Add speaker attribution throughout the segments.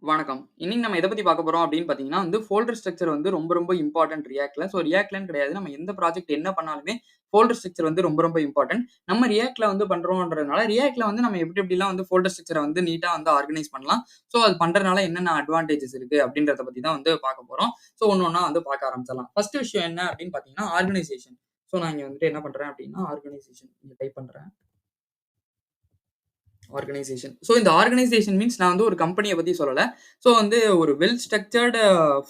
Speaker 1: வணக்கம். இன்னைக்கு நம்ம எத பத்தி பார்க்க போறோம் அப்படின்னு பார்த்தீங்கன்னா, ஃபோல்டர் ஸ்ட்ரக்சர் ரொம்ப ரொம்ப இம்பார்ட்டன்ட் Reactல. Reactலன்னு கிடையாது. நம்ம எந்த ப்ராஜெக்ட் என்ன பண்ணாலுமே ஃபோல்டர் ஸ்ட்ரக்சர் ரொம்ப ரொம்ப இம்பார்ட்டன்ட். நம்ம Reactல பண்றோம்ன்றதுனால, Reactல நம்ம எப்படி எப்படிலாம் ஃபோல்டர் ஸ்ட்ரக்சர நீட்டா ஆர்கனைஸ் பண்ணலாம். அது பண்றதுனால என்னென்ன அட்வான்டேஜஸ் இருக்கு அப்படின்றத பத்தி தான் பார்க்க போறோம். ஒண்ணு ஒண்ணா பார்க்க ஆரம்பிச்சிடலாம். ஃபர்ஸ்ட் விஷயம் என்ன அப்படின்னு பார்த்தீங்கன்னா, ஆர்கனைசேஷன். நான் இங்க என்ன பண்றேன் அப்படின்னா, ஆர்கனைசேஷன் இங்க டைப் பண்றேன். ஆர்கனைசேஷன். இந்த ஆர்கனைசேஷன் மீன்ஸ் நான் ஒரு கம்பெனிய பத்தி சொல்லல. ஒரு வெல் ஸ்ட்ரக்சர்டு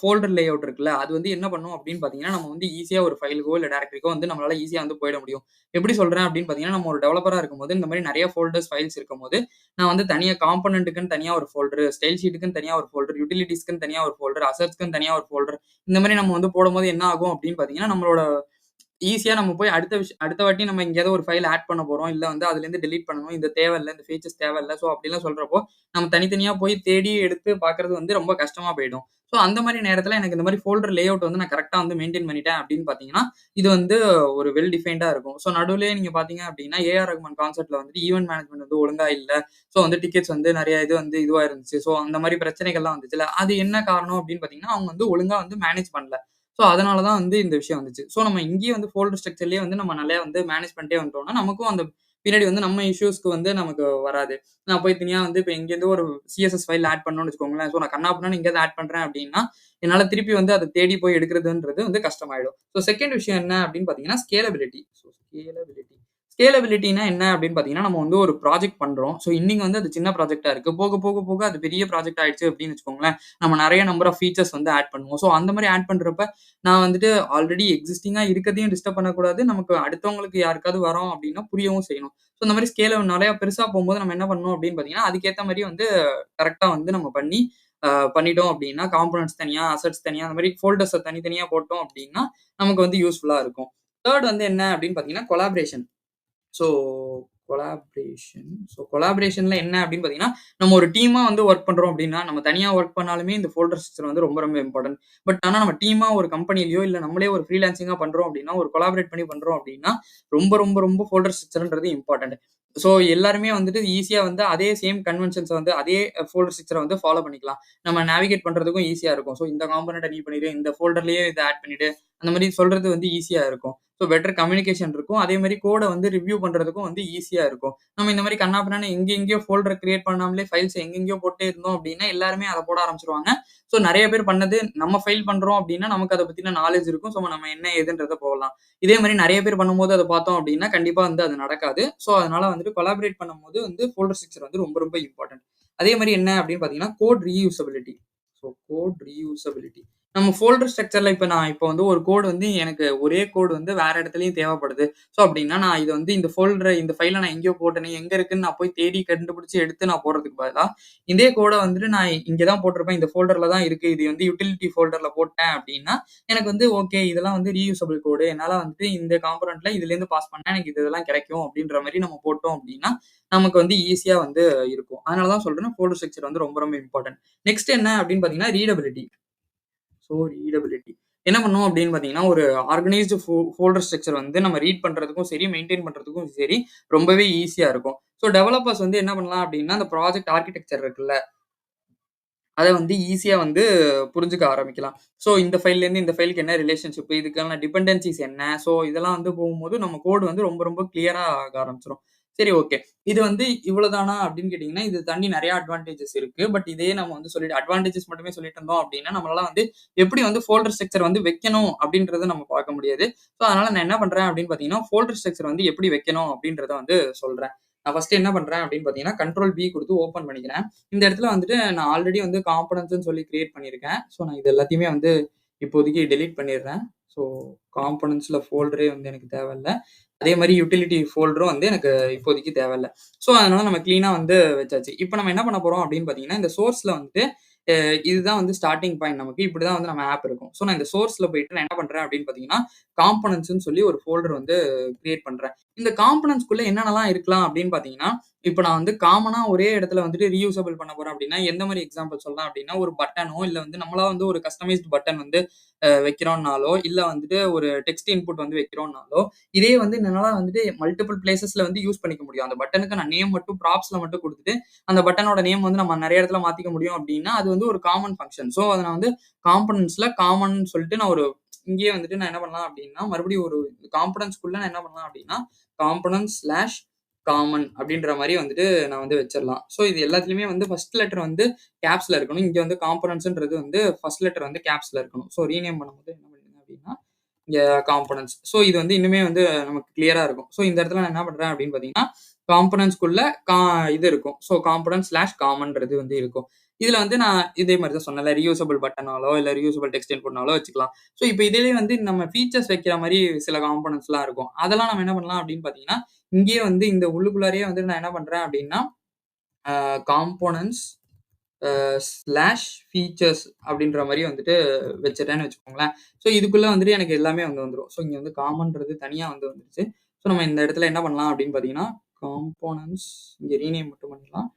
Speaker 1: ஃபோல்டர் லேஅவுட் இருக்குல்ல, அது என்ன பண்ணும் அப்படின்னு பார்த்தீங்கன்னா, நம்ம ஈஸியா ஒரு ஃபைலுக்கோ, இல்ல டைரக்டரிக்கோ நம்மளால ஈஸியா போயிட முடியும். எப்படி சொல்றேன் அப்படின்னு பார்த்தீங்கன்னா, நம்ம ஒரு டெவலப்பரா இருக்கும்போது, இந்த மாரி நெறைய ஃபோல்டர்ஸ், ஃபைல்ஸ் இருக்கும்போது, நான் தனியா காம்போனன்ட்க்குன்னு தனியா ஒரு ஃபோல்டர், ஸ்டைல் ஷீட்டுக்குன்னு தனியா ஒரு ஃபோல்டர், யுட்டிலிட்டீஸ்க்குன்னு தனியா ஒரு ஃபோல்டர், அசெட்ஸ்க்குன்னு தனியா ஒரு ஃபோல்டர், இந்த மாரி நம்ம போடும்போது என்ன ஆகும் அப்படின்னு பார்த்தீங்கன்னா, நம்மளோட ஈஸியா நம்ம போய் அடுத்த வாட்டி நம்ம எங்கேயாவது ஒரு ஃபைல் ஆட் பண்ண போறோம். இல்ல அதுலேருந்து டெலீட் பண்ணணும். இந்த தேவையில்ல. இந்த ஃபீச்சர்ஸ் தேவையில்ல. அப்படிலாம் சொல்றப்போ, நம்ம தனித்தனியா போய் தேடி எடுத்து பார்க்கறது ரொம்ப கஷ்டமா போயிடும். அந்த மாரி நேரத்தில எனக்கு இந்த மாரி ஃபோல்டர் லேஅவுட் நான் கரெக்ட்டா மெயின்டெயின் பண்ணிட்டேன் அப்படின்னு பார்த்தீங்கன்னா, இது ஒரு வெல் டிஃபைன்டா இருக்கும். நடுவுலயே நீங்க பார்த்தீங்க அப்படின்னா, ஏஆர் ரகுமான் கான்செர்ட்ல ஈவென்ட் மேனேஜ்மென்ட் டிக்கெட்ஸ் நெறைய இது இதுவா இருந்துச்சு. அந்த மாரி பிரச்சனைகள்லாம் வந்துச்சுல்ல. அது என்ன காரணம் அப்படின்னு பார்த்தீங்கன்னா, அவங்க ஒழுங்கா மேனேஜ் பண்ணல. அதனால தான் இந்த விஷயம் வந்துச்சு. நம்ம இங்கேயே ஃபோல்டர் ஸ்ட்ரக்சர்லயே நம்ம நல்லா மேனேஜ் பண்ணிட்டே வந்துட்டோம்னா, நமக்கும் அந்த பின்னாடி நம்ம இஷ்யூஸ்க்கு நமக்கு வராது. நான் போய் தனியா இப்ப எங்கேருந்தோ ஒரு சிஎஸ்எஸ் ஃபைல் ஆட் பண்ணணும்னு வச்சுக்கோங்களேன். நான் கன்னா பின்னான்னு எங்கேயாவது ஆட் பண்றேன் அப்டின்னா, என்னால திருப்பி அத தேடி போய் எடுக்கிறதுன்றது கஷ்டமாயிடும். செகண்ட் விஷயம் என்ன அப்டின்னு பார்த்தீங்கன்னா, ஸ்கேலபிலிட்டி. ஸ்கேலபிலிட்டி. ஸ்கேலபிலிட்டினா என்ன அப்டின்னு பார்த்தீங்கன்னா, நம்ம ஒரு ப்ராஜெக்ட் பண்றோம். இன்னைக்கு அது சின்ன ப்ராஜெக்ட்டா இருக்கு. போக போக போக அது பெரிய ப்ராஜெக்ட் ஆயிடுச்சு அப்டின்னு வச்சுக்கோங்களேன். நம்ம நெறைய நம்பர் ஆஃப் ஃபீச்சர்ஸ் ஆட் பண்ணுவோம். அந்த மாரி ஆட் பண்றப்ப நான் ஆல்ரெடி எக்ஸிஸ்டிங்கா இருக்கதையும் டிஸ்டர்ப் பண்ணக்கூடாது. நமக்கு அடுத்தவங்களுக்கு யாருக்காவது வரோம் அப்டின்னா புரியவும் செய்யணும். இந்த மாரி ஸ்கேல நெறைய பெருசா போம்போது நம்ம என்ன பண்ணணும் அப்டின்னு பார்த்தீங்கன்னா, அதுக்கேத்த மாரி கரெக்ட்டா நம்ம பண்ணி பண்ணிட்டோம் அப்டின்னா, காம்போனன்ட்ஸ் தனியா, அசெட்ஸ் தனியா அந்த மாரி ஃபோல்டர்ஸ தனித்தனியா போட்டோம் அப்டின்னா, நமக்கு யூஸ்ஃபுல்லா இருக்கும். 3 என்ன அப்டின்னு பார்த்தீங்கன்னா, கொலாபரேஷன். ஸோ கொலாபரேஷன்ல என்ன அப்படின்னு பார்த்தீங்கன்னா, நம்ம ஒரு டீமா வொர்க் பண்றோம் அப்படின்னா, நம்ம தனியா வொர்க் பண்ணாலுமே இந்த ஃபோல்டர் ஸ்ட்ரக்சர் ரொம்ப ரொம்ப இம்பார்ட்டன்ட். ஆனா நம்ம டீமா ஒரு கம்பெனிலயோ, இல்ல நம்மளே ஒரு ஃப்ரீலான்சிங்கா பண்றோம் அப்படின்னா, ஒரு கொலாபரேட் பண்ணி பண்றோம் அப்படின்னா, ரொம்ப ரொம்ப ரொம்ப ஃபோல்டர் ஸ்ட்ரக்சர்ன்றது இம்பார்ட்டன்ட். எல்லாருமே ஈஸியா அதே சேம் கன்வென்ஷன்ஸ அதே ஃபோல்டர் ஸ்ட்ரக்சர ஃபாலோ பண்ணிக்கலாம். நம்ம நேவிகேட் பண்றதுக்கும் ஈஸியா இருக்கும். இந்த காம்போனன்ட்ட நீ பண்ணிடு, இந்த ஃபோல்டர்லயே இத ஆட் பண்ணிடு. அந்த மாரி சொல்றது ஈஸியா இருக்கும். பெட்டர் கம்யூனிகேஷன் இருக்கும். அதே மாரி கோட ரிவ்யூ பண்றதுக்கும் ஈஸியா இருக்கும். நம்ம இந்த மாரி கன்னா பின்னான்னு எங்கெங்கேயோ ஃபோல்டர் கிரியேட் பண்ணாமலே ஃபைல்ஸ் எங்கெங்கேயோ போட்டே இருந்தோம் அப்டின்னா, எல்லாருமே அத போட ஆரம்பிச்சுருவாங்க. நெறைய பேர் பண்ணது நம்ம ஃபைல் பண்றோம் அப்டின்னா, நமக்கு அத பத்தின நாலேட்ஜ் இருக்கும். நம்ம என்ன ஏதுன்றத போடலாம். இதே மாரி நெறைய பேர் பண்ணும்போது அத பார்த்தோம் அப்டின்னா, கண்டிப்பா அது நடக்காது. அதனால கொலாபரேட் பண்ணும்போது ஃபோல்டர் ஸ்ட்ரக்சர் ரொம்ப ரொம்ப இம்பார்ட்டன்ட். அதே மாரி என்ன அப்டின்னு பார்த்தீங்கன்னா, கோட் ரீயூசபிலிட்டி. Code reusability. நம்ம ஃபோல்டர் ஸ்ட்ரக்சர்ல இப்ப ஒரு கோட் எனக்கு ஒரே கோட் வேற இடத்துலயும் தேவைப்படுது. அப்டின்னா நான் இத இந்த இந்த ஃபைல நான் எங்கேயோ போட்டேனே, எங்க இருக்குன்னு நான் போய் தேடி கண்டுபிடிச்சு எடுத்து நான் போடுறதுக்கு பதிலா, இதே கோட நான் இங்க தான் போட்டிருப்பேன். இந்த ஃபோல்டர்ல தான் இருக்கு. இது யுட்டிலிட்டி ஃபோல்டர்ல போட்டேன் அப்டின்னா, எனக்கு ஓகே இதெல்லாம் ரீயூசபிள் கோடு. என்னால இந்த காம்போனன்ட்ல இதுலேருந்து பாஸ் பண்ணா எனக்கு இதெல்லாம் கிடைக்கும் அப்டின்ற மாரி நம்ம போட்டோம் அப்டின்னா, நமக்கு ஈஸியா இருக்கும். அதனால தான் சொல்றேன் ஃபோல்டர் ஸ்ட்ரக்சர் ரொம்ப ரொம்ப இம்பார்ட்டன்ட். நெக்ஸ்ட் என்ன அப்டின்னு பார்த்தீங்கன்னா, ரீடபிலிட்டி. ரீடபிலிட்டி. என்ன பண்ணும் அப்படின்னு பார்த்தீங்கன்னா, ஒரு ஆர்கனைஸ்டு ஃபோல்டர் ஸ்ட்ரக்சர் நம்ம ரீட் பண்றதுக்கும் சரி, மெயின்டெயின் பண்றதுக்கும் சரி, ரொம்பவே ஈஸியா இருக்கும். டெவலப்பர்ஸ் என்ன பண்ணலாம் அப்படின்னா, அந்த ப்ராஜெக்ட் ஆர்க்கிடெக்சர் இருக்குல்ல, அத ஈஸியா புரிஞ்சுக்க ஆரம்பிக்கலாம். இந்த ஃபைல்லேருந்து இந்த ஃபைலுக்கு என்ன ரிலேஷன்ஷிப், இதுக்கான டிபெண்டன்சிஸ் என்ன? இதெல்லாம் போகும்போது நம்ம கோட் ரொம்ப ரொம்ப கிளியரா ஆக ஆரம்பிச்சுரும். சரி ஓகே. இது இவ்வளவுதானா அப்படின்னு கேட்டீங்கன்னா, இது தாண்டி நெறைய அட்வான்டேஜஸ் இருக்கு. இதே நம்ம சொல்லிட்டு அட்வான்டேஜஸ் மட்டுமே சொல்லிட்டு இருந்தோம் அப்படின்னா, நம்மளால எப்படி ஃபோல்டர் ஸ்ட்ரக்சர் வைக்கணும் அப்படின்றத நம்ம பார்க்க முடியாது. அதனால நான் என்ன பண்றேன் அப்படின்னு பார்த்தீங்கன்னா, ஃபோல்டர் ஸ்ட்ரக்சர் எப்படி வைக்கணும் அப்படின்றத சொல்றேன். நான் ஃபர்ஸ்ட் என்ன பண்றேன் அப்படின்னு பார்த்தீங்கன்னா, கண்ட்ரோல் பி குடுத்து ஓப்பன் பண்ணிக்கிறேன். இந்த இடத்துல நான் ஆல்ரெடி காம்போனன்ட்ஸ்ன்னு சொல்லி கிரியேட் பண்ணியிருக்கேன். நான் இது எல்லாத்தையுமே இப்போதைக்கு டெலீட் பண்ணிடுறேன். ஸோ காம்போனன்ட்ஸ்ல ஃபோல்டரே எனக்கு தேவையில்ல. அதே மாரி யுட்டிலிட்டி ஃபோல்டரும் எனக்கு இப்போதைக்கு தேவையில்ல. அதனால நம்ம கிளீனா வச்சாச்சு. இப்ப நம்ம என்ன பண்ண போறோம் அப்படின்னு பார்த்தீங்கன்னா, இந்த சோர்ஸ்ல இதுதான் ஸ்டார்ட்டிங் பாயிண்ட் நமக்கு. இப்படிதான் நம்ம ஆப் இருக்கும். நான் இந்த சோர்ஸ்ல போயிட்டு நான் என்ன பண்றேன் அப்படின்னு பார்த்தீங்கன்னா, காம்போனன்ட்ஸ்ன்னு சொல்லி ஒரு ஃபோல்டர் கிரியேட் பண்றேன். இந்த காம்போனன்ட்ஸ்குள்ள என்னென்னலாம் இருக்கலாம் அப்படின்னு பார்த்தீங்கன்னா, இப்ப நான் வந்து காமனா ஒரே இடத்துல வந்துட்டு ரீயூசபிள் பண்ண போறேன் அப்படின்னா, எந்த மாரி எக்ஸாம்பிள் சொல்லலாம் அப்படின்னா, ஒரு பட்டனோ, இல்ல வந்து நம்மளா வந்து ஒரு கஸ்டமைஸ்ட் பட்டன் வந்து வைக்கிறோம்னாலோ, இல்ல வந்துட்டு ஒரு டெக்ஸ்ட் இன்புட் வந்து வைக்கிறோம்னாலோ, இதே வந்து என்னால வந்துட்டு மல்டிபிள் பிளேஸஸ்ல வந்து யூஸ் பண்ணிக்க முடியும். அந்த பட்டனுக்கு நான் நேம் மட்டும் ப்ராப்ஸ்ல மட்டும் குடுத்துட்டு, அந்த பட்டனோட நேம் வந்து நம்ம நெறைய இடத்துல மாத்திக்க முடியும் அப்படின்னா, அது வந்து ஒரு காமன் ஃபங்ஷன். ஸோ, அத நான் வந்து காம்போனன்ட்ஸ்ல காமன்னு சொல்லிட்டு நான் ஒரு இங்கேயே வந்துட்டு நான் என்ன பண்ணலாம் அப்படின்னா, மறுபடியும் ஒரு காம்போனன்ட்ஸ்குள்ள நான் என்ன பண்ணலாம் அப்படின்னா, காம்போனன்ட் ஸ்லாஷ் காமன் அப்படின்ற மாரி வந்துட்டு நான் வந்து வச்சிரலாம். ஸோ இது எல்லாத்துலயுமே வந்து ஃபர்ஸ்ட் லெட்டர் வந்து கேப்ஸ்ல இருக்கணும். இங்க வந்து காம்போனன்ட்ஸ்ன்றது வந்து ஃபர்ஸ்ட் லெட்டர் வந்து கேப்ஸ்ல இருக்கணும். ஸோ ரீநேம் பண்ணும்போது என்ன பண்ணிடுங்க அப்படின்னா, இங்க காம்போனன்ட்ஸ். ஸோ இது வந்து இன்னுமே வந்து நமக்கு கிளியரா இருக்கும். ஸோ இந்த இடத்துல நான் என்ன பண்றேன் அப்படின்னு பார்த்தீங்கன்னா, காம்போனன்ட்ஸ்குள்ள கா இது இருக்கும். ஸோ காம்போனன்ட் ஸ்லாஷ் காமன்றது வந்து இருக்கும். இதுல வந்து நான் இதே மாரி தான் சொன்னேன்ல, ரீயூசபிள் பட்டனாலோ, இல்ல ரீயூசபிள் டெக்ஸ்ட் இன்புட்னாலோ வச்சுக்கலாம். ஸோ இப்ப இதிலேயே வந்து நம்ம ஃபீச்சர்ஸ் வைக்கிற மாரி சில காம்போனன்ட்ஸ்லாம் இருக்கும். அதெல்லாம் நம்ம என்ன பண்ணலாம் அப்படின்னு பார்த்தீங்கன்னா, இங்கேயே வந்து இந்த உள்ளுக்குள்ளாரயே வந்து நான் என்ன பண்றேன் அப்படின்னா, காம்போனன்ட்ஸ் ஸ்லாஷ் ஃபீச்சர்ஸ் அப்படின்ற மாரி வந்துட்டு வச்சுட்டேன்னு வச்சுக்கோங்களேன். ஸோ இதுக்குள்ள வந்துட்டு எனக்கு எல்லாமே வந்து வந்துரும். ஸோ இங்க வந்து காமன்றது தனியா வந்து வந்துருச்சு. ஸோ நம்ம இந்த இடத்துல என்ன பண்ணலாம் அப்படின்னு பார்த்தீங்கன்னா, காம்போனன்ட்ஸ் இங்க ரீநேம் மட்டும் பண்ணிடலாம்.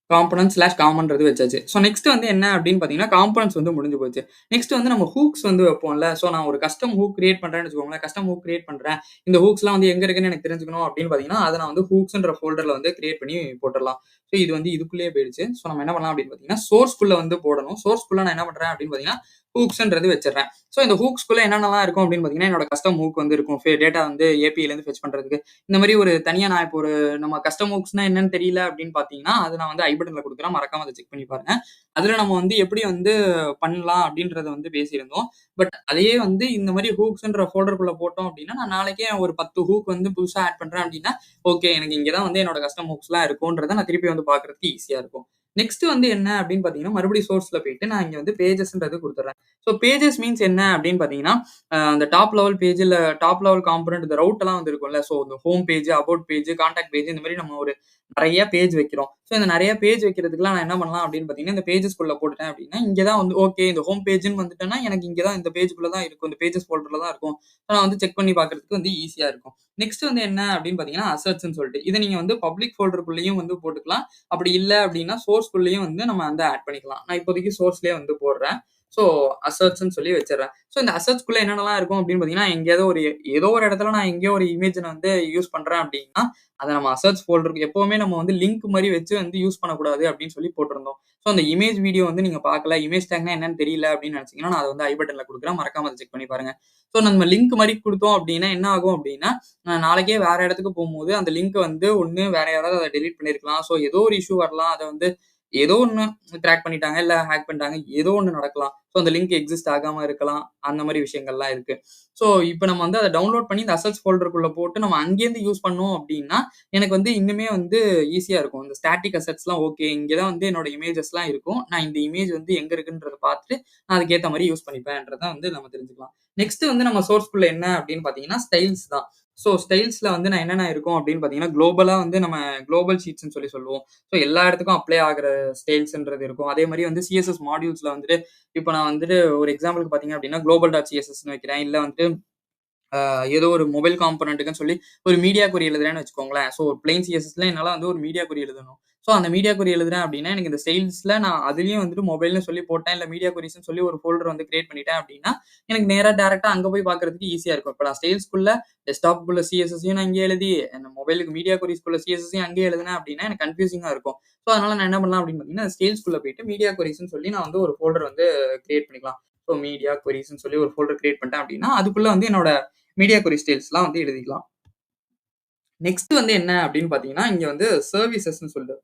Speaker 1: காம்போனன்ட் ஸ்லாஷ் காமன்றது வச்சாச்சு. ஸோ நெக்ஸ்ட் வந்து என்ன அப்படின்னு பார்த்தீங்கன்னா, காம்போனன்ட்ஸ் வந்து முடிஞ்சு போச்சு. நெக்ஸ்ட் வந்து நம்ம ஹூக்ஸ் வந்து வைப்போம்ல. ஸோ நான் ஒரு கஸ்டம் ஹூக் கிரியேட் பண்றேன்னு வச்சுக்கோங்களேன். கஸ்டம் ஹூக் கிரியேட் பண்றேன். இந்த ஹூக்ஸ்லாம் வந்து எங்க இருக்குன்னு எனக்கு தெரிஞ்சுக்கணும் அப்படின்னு பார்த்தீங்கன்னா, அத நான் வந்து ஹூக்ஸ்ன்ற ஃபோல்டர்ல வந்து கிரியேட் பண்ணி போட்டுறலாம். ஸோ இது வந்து இதுக்குள்ளேயே போயிடுச்சு. ஸோ நம்ம என்ன பண்ணலாம் அப்படின்னு பார்த்தீங்கன்னா, சோர்ஸ்குள்ள வந்து போடணும். சோர்ஸ்குள்ள நான் என்ன பண்றேன் அப்படின்னு பார்த்தீங்கன்னா, ஹூக்ஸ்ன்றது வச்சுடுறேன். ஸோ இந்த ஹூக்ஸ்குள்ள என்னென்னலாம் இருக்கும் அப்படின்னு பார்த்தீங்கன்னா, என்னோட கஸ்டம் ஹூக் வந்து இருக்கும். டேட்டா வந்து ஏபிஐலேருந்து ஃபெச் பண்றதுக்கு. இந்த மாரி ஒரு தனியா நான் இப்போ ஒரு நம்ம கஸ்டம் ஹூக்ஸ்னா என்னன்னு தெரியல அப்படின்னு பார்த்தீங்கன்னா, அது நான் வந்து ஐ பட்டன்ல குடுக்குறேன். மறக்காம அத செக் பண்ணி பாருங்க. அதுல நம்ம வந்து எப்படி வந்து பண்ணலாம் அப்படின்றத வந்து பேசியிருந்தோம். பட் அதையே வந்து இந்த மாரி ஹூக்ஸ்ன்ற ஃபோல்டருக்குள்ள போட்டோம் அப்படின்னா, நான் நாளைக்கே ஒரு 10 ஹூக் வந்து புதுசா ஆட் பண்றேன் அப்படின்னா, ஓகே எனக்கு இங்க தான் வந்து என்னோட கஸ்டம் ஹூக்ஸ்லாம் இருக்கும்ன்றத நான் திருப்பி வந்து பார்க்கறதுக்கு ஈஸியா இருக்கும். நெக்ஸ்ட் வந்து என்ன அப்படின்னு பார்த்தீங்கன்னா, மறுபடியும் சோர்ஸ்ல போயிட்டு நான் இங்க வந்து பேஜஸ்ன்றது குடுத்துடுறேன். ஸோ பேஜஸ் மீன்ஸ் என்ன அப்படின்னு பார்த்தீங்கன்னா, அந்த டாப் லெவல் பேஜ் இல்ல டாப் லெவல் காம்போனன்ட் இந்த ரவுட் எல்லாம் வந்து இருக்கும்ல. ஸோ இந்த home page, about page, contact page இந்த மாரி நம்ம ஒரு நெறைய பேஜ் வைக்கிறோம். ஸோ இந்த நெறைய பேஜ் வைக்கிறதுக்குலாம் நான் என்ன பண்ணலாம் அப்படின்னு பார்த்தீங்கன்னா, இந்த பேஜஸ்குள்ள போட்டுட்டேன் அப்படின்னா, இங்க தான் வந்து ஓகே இந்த ஹோம் பேஜ்ன்னு வந்துட்டேன்னா, எனக்கு இங்க தான் இந்த பேஜ்க்குள்ள தான் இருக்கும். இந்த பேஜஸ் ஃபோல்டர்ல தான் இருக்கும். நான் வந்து செக் பண்ணி பார்க்கறதுக்கு வந்து ஈஸியா இருக்கும். நெக்ஸ்ட் வந்து என்ன அப்படின்னு பார்த்தீங்கன்னா, அசெட்ஸ்ன்னு சொல்லிட்டு. இத நீங்க வந்து பப்ளிக் ஃபோல்டருக்குள்ளேயும் வந்து போட்டுக்கலாம். அப்படி இல்ல அப்படின்னா, சோர்ஸ்குள்ளேயும் வந்து நம்ம வந்து ஆட் பண்ணிக்கலாம். நான் இப்போதைக்கு சோர்ஸ்லயே வந்து போடுறேன். ஸோ அசெட்ஸ்ன்னு சொல்லி வச்சுடுறேன். ஸோ இந்த அசெட்ஸ்குள்ள என்னென்னலாம் இருக்கும் அப்படின்னு பார்த்தீங்கன்னா, எங்கேயாவது ஒரு ஏதோ ஒரு இடத்துல நான் எங்கேயோ ஒரு இமேஜ நான் வந்து யூஸ் பண்றேன் அப்படின்னா, அத நம்ம அசெட்ஸ் ஃபோல்டருக்கு எப்பவுமே நம்ம வந்து லிங்க் மாரி வச்சு வந்து யூஸ் பண்ணக்கூடாது அப்படின்னு சொல்லி போட்டிருந்தோம். ஸோ அந்த இமேஜ் வீடியோ வந்து நீங்க பார்க்கல, இமேஜ் டேக்னா என்னன்னு தெரியல அப்படின்னு நினைச்சீங்கன்னா, நான் அத வந்து ஐ பட்டன்ல குடுக்குறேன். மறக்காம அத செக் பண்ணி பாருங்க. ஸோ நம்ம லிங்க் மாரி குடுத்தோம் அப்படின்னா என்ன ஆகும் அப்படின்னா, நாளைக்கே வேற இடத்துக்கு போம்போது அந்த லிங்க் வந்து ஒண்ணு வேற யாராவது அத டெலீட் பண்ணியிருக்கலாம். ஸோ ஏதோ ஒரு இஷ்யூ வரலாம். அத வந்து ஏதோ ஒண்ணு கிராக் பண்ணிட்டாங்க, இல்ல ஹேக் பண்ணிட்டாங்க. ஏதோ ஒண்ணு நடக்கலாம். ஸோ அந்த லிங்க் எக்ஸிஸ்ட் ஆகாம இருக்கலாம். அந்த மாரி விஷயங்கள்லாம் இருக்கு. ஸோ இப்ப நம்ம வந்து அத டவுன்லோட் பண்ணி இந்த அசெட்ஸ் ஃபோல்டருக்குள்ள போட்டு நம்ம அங்கேருந்து யூஸ் பண்ணோம் அப்படின்னா, எனக்கு வந்து இன்னுமே வந்து ஈஸியா இருக்கும். இந்த ஸ்டாட்டிக் அசெட்ஸ்லாம் ஓகே. இங்க தான் வந்து என்னோட இமேஜஸ்லாம் இருக்கும். நான் இந்த இமேஜ் வந்து எங்க இருக்குன்றத பார்த்துட்டு, நான் அதுக்கு ஏத்த மாரி யூஸ் பண்ணிப்பேன்றத வந்து நம்ம தெரிஞ்சுக்கலாம். நெக்ஸ்ட் வந்து நம்ம சோர்ஸ்குள்ள என்ன அப்படின்னு பார்த்தீங்கன்னா, ஸ்டைல்ஸ் தான். ஸோ ஸ்டைல்ஸ்ல வந்து நான் என்னென்ன இருக்கும் அப்படின்னு பார்த்தீங்கன்னா, குளோபலா வந்து நம்ம குளோபல் ஷீட்ஸ்ன்னு சொல்லி சொல்லுவோம். ஸோ எல்லா இடத்துக்கும் அப்ளை ஆகுற ஸ்டைல்ஸ்ன்றது இருக்கும். அதே மாரி வந்து சிஎஸ்எஸ் மாடியூல்ஸ்ல வந்துட்டு, இப்ப நான் வந்துட்டு ஒரு எக்ஸாம்பிளுக்கு பார்த்தீங்க அப்படின்னா, குளோபல் டாட் சிஎஸ்எஸ்ன்னு வைக்கிறேன். இல்ல வந்துட்டு ஏதோ ஒரு மொபைல் காம்போனன்ட்க்குன்னு சொல்லி ஒரு மீடியா கொரி எழுதுறேன்னு வச்சுக்கோங்களேன். ஸோ பிளெயின் சிஎஸ்எஸ்ல என்னால வந்து ஒரு மீடியா கொரி எழுதணும். ஸோ அந்த மீடியா கொரி எழுதுறேன் அப்படின்னா, எனக்கு இந்த ஸ்டைல்ஸ்ல நான் அதிலயும் வந்துட்டு மொபைல்னு சொல்லி போட்டேன். இல்ல மீடியா கொரிஸ்ன்னு சொல்லி ஒரு ஃபோல்டர் வந்து கிரியேட் பண்ணிட்டேன் அப்படின்னா, எனக்கு நேரா டைரக்ட்டா அங்க போய் பார்க்கறதுக்கு ஈஸியா இருக்கும். இப்ப நான் ஸ்டைல்ஸ்குள்ள டெஸ்க்டாப்க்குள்ள சிஎஸ்எஸ்ஸையும் நான் இங்கேயே எழுதி, அந்த மொபைலுக்கு மீடியா கொரிஸ்க்குள்ள சிஎஸ்எஸ்ஸையும் அங்கேயே எழுதுனேன் அப்படின்னா, எனக்கு கன்ஃப்யூசிங்கா இருக்கும். ஸோ அதனால நான் என்ன பண்ணலாம் அப்படின்னு பார்த்தீங்கன்னா, ஸ்டைல்ஸ்குள்ள போயிட்டு மீடியா கொரிஸ்ன்னு சொல்லி நான் வந்து ஒரு ஃபோல்டர் வந்து கிரியேட் பண்ணிக்கலாம். ஸோ மீடியா கொரிஸ்ன்னு சொல்லி ஒரு ஃபோல்டர் கிரியேட் பண்ணிட்டேன் அப்படின்னா, அதுக்குள்ள வந்து என்னோட மீடியா கொரி ஸ்டைல்ஸ்லாம் வந்து எழுதிக்கலாம். நெக்ஸ்ட் வந்து என்ன அப்படின்னு பார்த்தீங்கன்னா, இங்க வந்து சர்வீசஸ்ன்னு சொல்லிட்டு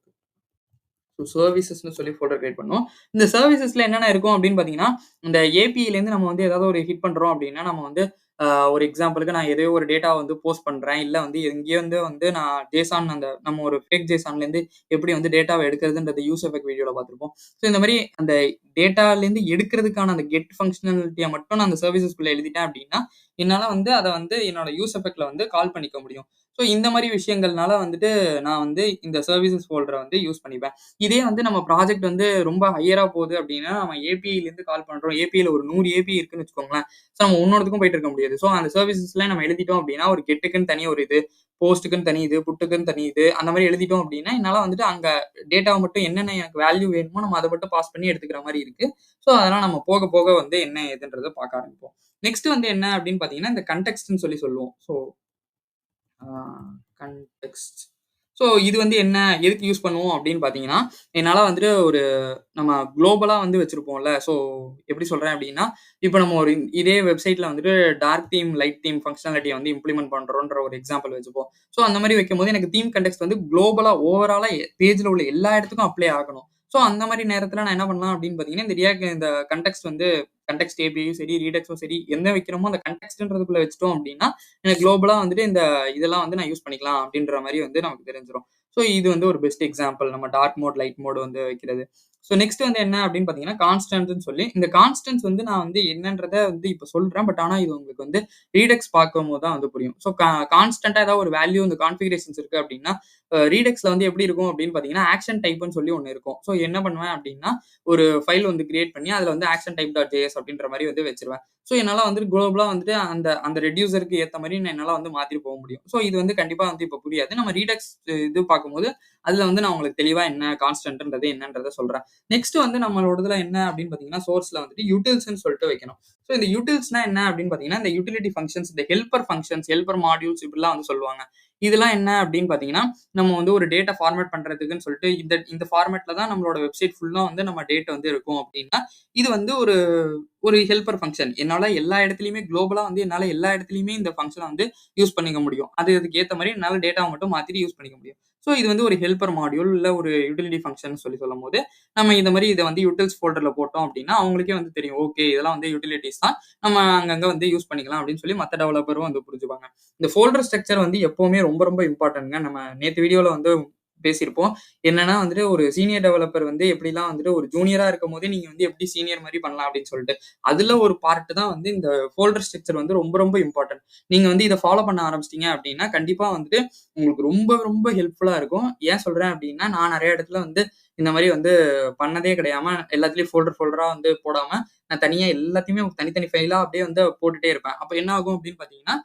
Speaker 1: சர்வீசஸ்ன்னு சொல்லி ஃபோல்டர் கிரியேட் பண்ணோம். இந்த சர்வீசஸ்ல என்னென்ன இருக்கும் அப்படின்னு பார்த்தீங்கன்னா, இந்த ஏபிஐலேருந்து நம்ம வந்து ஏதாவது ஒரு ஹிட் பண்றோம் அப்படின்னா, நம்ம வந்து ஒரு எக்ஸாம்பிளுக்கு நான் ஏதோ ஒரு டேட்டாவ வந்து போஸ்ட் பண்றேன். இல்ல வந்து எங்கேயோ வந்து நான் ஜேசன் அந்த நம்ம ஒரு ஃபேக் ஜேசன்லேருந்து எப்படி வந்து டேட்டாவ எடுக்கிறதுன்றத யூசர்ஃபெக் வீடியோல பார்த்திருப்போம். ஸோ இந்த மாரி அந்த டேட்டாலேருந்து எடுக்கிறதுக்கான அந்த கெட் ஃபங்ஷனாலிட்டிய மட்டும் நான் அந்த சர்வீசஸ்குள்ள எழுதிட்டேன் அப்படின்னா, என்னால வந்து அத வந்து என்னோட யூசர்ஃபெக்ட்ல வந்து கால் பண்ணிக்க முடியும். ஸோ இந்த மாரி விஷயங்கள்னால வந்துட்டு நான் வந்து இந்த சர்வீசஸ் ஃபோல்டர வந்து யூஸ் பண்ணிப்பேன். இதே வந்து நம்ம ப்ராஜெக்ட் வந்து ரொம்ப ஹையரா போகுது அப்படின்னா, நம்ம ஏபிஐலேருந்து கால் பண்றோம். ஏபிஐல ஒரு 100 ஏபிஐ இருக்குன்னு வச்சுக்கோங்களேன். ஸோ நம்ம ஒன்னொன்னுத்துக்கும் போயிட்டு இருக்க முடியாது. ஸோ அந்த சர்வீசஸ்லாம் நம்ம எழுதிட்டோம் அப்படின்னா, ஒரு கெட்டுக்குன்னு தனியா ஒரு இது, போஸ்ட்டுக்குன்னு தனி இது, புட்டுக்குன்னு தனி இது, அந்த மாரி எழுதிட்டோம் அப்படின்னா, என்னால வந்துட்டு அங்க டேட்டாவ மட்டும் என்னென்ன எனக்கு வேல்யூ வேணுமோ நம்ம அத மட்டும் பாஸ் பண்ணி எடுத்துக்கிற மாரி இருக்கு. ஸோ, அதெல்லாம் நம்ம போக போக வந்து என்ன ஏதுன்றத பார்க்க ஆரம்பிப்போம். நெக்ஸ்ட் வந்து என்ன அப்படின்னு பார்த்தீங்கன்னா, இந்த கன்டெக்ஸ்ட்ன்னு சொல்லி சொல்லுவோம். ஸோ, ஆ கன்டெக்ஸ்ட். ஸோ, இது வந்து என்ன? எதுக்கு யூஸ் பண்ணுவோம் அப்படின்னு பார்த்தீங்கன்னா, என்னால வந்துட்டு ஒரு நம்ம குளோபலா வந்து வச்சிருப்போம்ல. ஸோ, எப்படி சொல்றேன் அப்படின்னா, இப்ப நம்ம ஒரு இதே வெப்சைட்ல வந்துட்டு டார்க் தீம், லைட் தீம் ஃபங்ஷனாலிட்டிய வந்து இம்ப்ளிமெண்ட் பண்றோம்ன்ற ஒரு எக்ஸாம்பிள் வச்சுப்போம். ஸோ, அந்த மாரி வைக்கும்போது எனக்கு தீம் கன்டெக்ஸ்ட் வந்து குளோபலா ஓவராலா பேஜ்ல உள்ள எல்லா இடத்துக்கும் அப்ளை ஆகணும். ஸோ, அந்த மாரி நேரத்துல நான் என்ன பண்ணலாம் அப்படின்னு பார்த்தீங்கன்னா, இந்த கன்டெக்ஸ்ட் வந்து கன்டெக்ஸ்ட் ஏபியும் சரி, ரீடெக்ஸும் சரி, என்ன வைக்கிறோமோ அந்த கன்டெக்ஸ்ட்ன்றதுக்குள்ள வச்சுட்டோம் அப்படின்னா, எனக்கு குளோபலா வந்துட்டு இதெல்லாம் வந்து நான் யூஸ் பண்ணிக்கலாம் அப்படின்ற மாரி வந்து நமக்கு தெரிஞ்சிரும். ஸோ இது வந்து ஒரு பெஸ்ட் எக்ஸாம்பிள். நம்ம டார்க் மோட், லைட் மோட் வந்து வைக்கிறது. ஸோ நெக்ஸ்ட் வந்து என்ன அப்படின்னு பார்த்தீங்கன்னா, கான்ஸ்டன்ட்ன்னு சொல்லி இந்த கான்ஸ்டன்ட்ஸ் வந்து நான் வந்து என்னன்றத வந்து இப்ப சொல்றேன். பட் ஆனா இது உங்களுக்கு வந்து ரீடெக்ஸ் பார்க்கும்போது தான் வந்து புரியும். ஸோ கான்ஸ்டன்ட்டா ஏதாவது ஒரு வேல்யூ இந்த கான்ஃபிகரேஷன்ஸ் இருக்கு அப்படின்னா, ரீடெக்ஸ்ல வந்து எப்படி இருக்கும் அப்படின்னு பார்த்தீங்கன்னா, ஆக்ஷன் டைப்ன்னு சொல்லி ஒண்ணு இருக்கும். ஸோ என்ன பண்ணுவேன் அப்படின்னா, ஒரு ஃபைல் வந்து கிரியேட் பண்ணி அதுல வந்து ஆக்ஷன் டைப் டாட் ஜேஎஸ் அப்படின்ற மாரி வந்து வச்சுருவேன். ஸோ என்னால வந்துட்டு குளோபலா வந்துட்டு அந்த அந்த ரெட்யூசருக்கு ஏத்த மாரி என்னால வந்து மாத்திட்டு போக முடியும். ஸோ இது வந்து கண்டிப்பா வந்து இப்ப புரியாது. நம்ம ரீடெக்ஸ் இது பார்க்கும்போது, அதுல வந்து நான் உங்களுக்கு தெளிவா என்ன கான்ஸ்டன்ட்ன்றது என்னன்றத சொல்றேன். நெக்ஸ்ட் வந்து நம்மளோடதுல என்ன அப்படின்னு பார்த்தீங்கன்னா, சோர்ஸ்ல வந்துட்டு யூட்டில்ஸ்ன்னு சொல்லிட்டு வைக்கணும். ஸோ இந்த யூட்டில்ஸ்னா என்ன அப்படின்னு பார்த்தீங்கன்னா, இந்த யுட்டிலிட்டி ஃபங்ஷன்ஸ், இந்த ஹெல்ப்பர் ஃபங்ஷன்ஸ், ஹெல்ப்பர் மாடியூல்ஸ் இப்படிலாம் வந்து சொல்லுவாங்க. இதெல்லாம் என்ன அப்படின்னு பார்த்தீங்கன்னா, நம்ம வந்து ஒரு டேட்டா ஃபார்மேட் பண்றதுக்குன்னு சொல்லிட்டு இந்த இந்த ஃபார்மேட்ல தான் நம்மளோட வெப்சைட் ஃபுல்லா வந்து நம்ம டேட் வந்து இருக்கும் அப்படின்னா, இது வந்து ஒரு ஒரு ஹெல்ப்பர் ஃபங்ஷன். என்னால எல்லா இடத்துலயுமே குளோபலா வந்து என்னால எல்லா இடத்துலயுமே இந்த ஃபங்ஷன வந்து யூஸ் பண்ணிக்க முடியும். அதுக்கு ஏத்த மாரி என்னால டேட்டாவ மட்டும் மாத்திட்டு யூஸ் பண்ணிக்க முடியும். ஸோ இது வந்து ஒரு ஹெல்ப்பர் மாடியூல் இல்ல ஒரு யுட்டிலிட்டி ஃபங்ஷன் சொல்லி சொல்லும்போது, நம்ம இந்த மாரி இத வந்து யூட்டில்ஸ் ஃபோல்டர்ல போட்டோம் அப்டின்னா, அவங்களுக்கே வந்து தெரியும். ஓகே இதெல்லாம் வந்து யுட்டிலிட்டீஸ் தான். நம்ம அங்கங்க வந்து யூஸ் பண்ணிக்கலாம் அப்டின்னு சொல்லி மத்த டெவலப்பரும் வந்து புரிஞ்சுப்பாங்க. இந்த ஃபோல்டர் ஸ்ட்ரக்சர் வந்து எப்பவுமே ரொம்ப ரொம்ப இம்பார்ட்டன்ட்ங்க. நம்ம நேத்து வீடியோல வந்து பேசியிருப்போம். என்னன்னா வந்துட்டு ஒரு சீனியர் டெவலப்பர் வந்து எப்படிலாம் வந்துட்டு ஒரு ஜூனியரா இருக்கும்போதே நீங்க வந்து எப்படி சீனியர் மாரி பண்ணலாம் அப்டின்னு சொல்லிட்டு. அதுல ஒரு பார்ட் தான் வந்து இந்த ஃபோல்டர் ஸ்ட்ரக்சர் வந்து ரொம்ப ரொம்ப இம்பார்ட்டன்ட். நீங்க வந்து இத ஃபாலோ பண்ண ஆரம்பிச்சிட்டீங்க அப்டின்னா, கண்டிப்பா வந்துட்டு உங்களுக்கு ரொம்ப ரொம்ப ஹெல்ப்ஃபுல்லா இருக்கும். ஏன் சொல்றேன் அப்டின்னா, நான் நெறைய இடத்துல வந்து இந்த மாரி வந்து பண்ணதே கிடையாம, எல்லாத்துலயும் ஃபோல்டரா வந்து போடாம, நான் தனியா எல்லாத்தையுமே தனித்தனி ஃபைலா அப்படியே வந்து போட்டுட்டே இருப்பேன். அப்ப என்ன ஆகும் அப்படின்னு பார்த்தீங்கன்னா,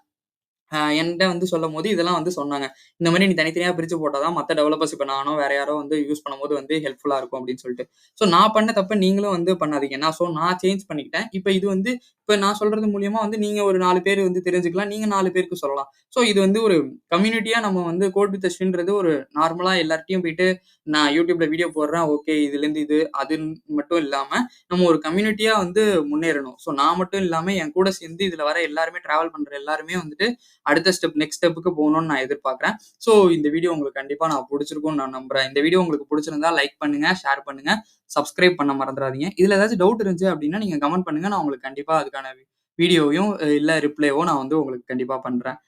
Speaker 1: என்ட்ட வந்து சொல்லும்போது இதெல்லாம் வந்து சொன்னாங்க. இந்த மாரி நீ தனித்தனியா பிரிச்சு போட்டா தான் மத்த டெவலப்பர்ஸ் இப்ப நானோ வேற யாரோ வந்து யூஸ் பண்ணும்போது வந்து ஹெல்ப்ஃபுல்லா இருக்கும் அப்படின்னு சொல்லிட்டு. ஸோ நான் பண்ண தப்ப நீங்களும் வந்து பண்ணாதீங்க. நான் சேஞ்ச் பண்ணிக்கிட்டேன். இப்ப இது வந்து இப்ப நான் சொல்றது மூலியமா வந்து நீங்க ஒரு 4 பேர் வந்து தெரிஞ்சுக்கலாம். நீங்க 4 பேருக்கு சொல்லலாம். ஸோ இது வந்து ஒரு கம்யூனிட்டியா நம்ம வந்து கோட் வித் அஸ்வின்றது ஒரு நார்மலா எல்லார்ட்டயும் போயிட்டு நான் YouTubeல வீடியோ போடுறேன். ஓகே இதுலேருந்து இது அதுன்னு மட்டும் இல்லாம, நம்ம ஒரு கம்யூனிட்டியா வந்து முன்னேறணும். ஸோ நான் மட்டும் இல்லாம என் கூட சேர்ந்து இதுல வர எல்லாருமே டிராவல் பண்ற எல்லாருமே வந்துட்டு அடுத்த நெக்ஸ்ட் ஸ்டெப்புக்கு போகணும்னு நான் எதிர்பார்க்கிறேன். ஸோ இந்த வீடியோ உங்களுக்கு கண்டிப்பா நான் புடிச்சிருக்கும்னு நான் நம்புறேன். இந்த வீடியோ உங்களுக்கு புடிச்சிருந்தா லைக் பண்ணுங்க, ஷேர் பண்ணுங்க, சப்ஸ்கிரைப் பண்ண மறந்துறாதீங்க. இதுல ஏதாச்சும் டவுட் இருந்துச்சு அப்படின்னா நீங்க கமெண்ட் பண்ணுங்க. நான் உங்களுக்கு கண்டிப்பா அதுக்கான வீடியோவையும் இல்ல ரிப்ளேவோ நான் வந்து உங்களுக்கு கண்டிப்பா பண்றேன்.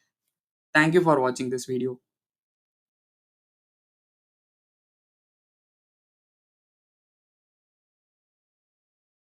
Speaker 1: தேங்க் யூ ஃபார் வாட்சிங் திஸ் வீடியோ.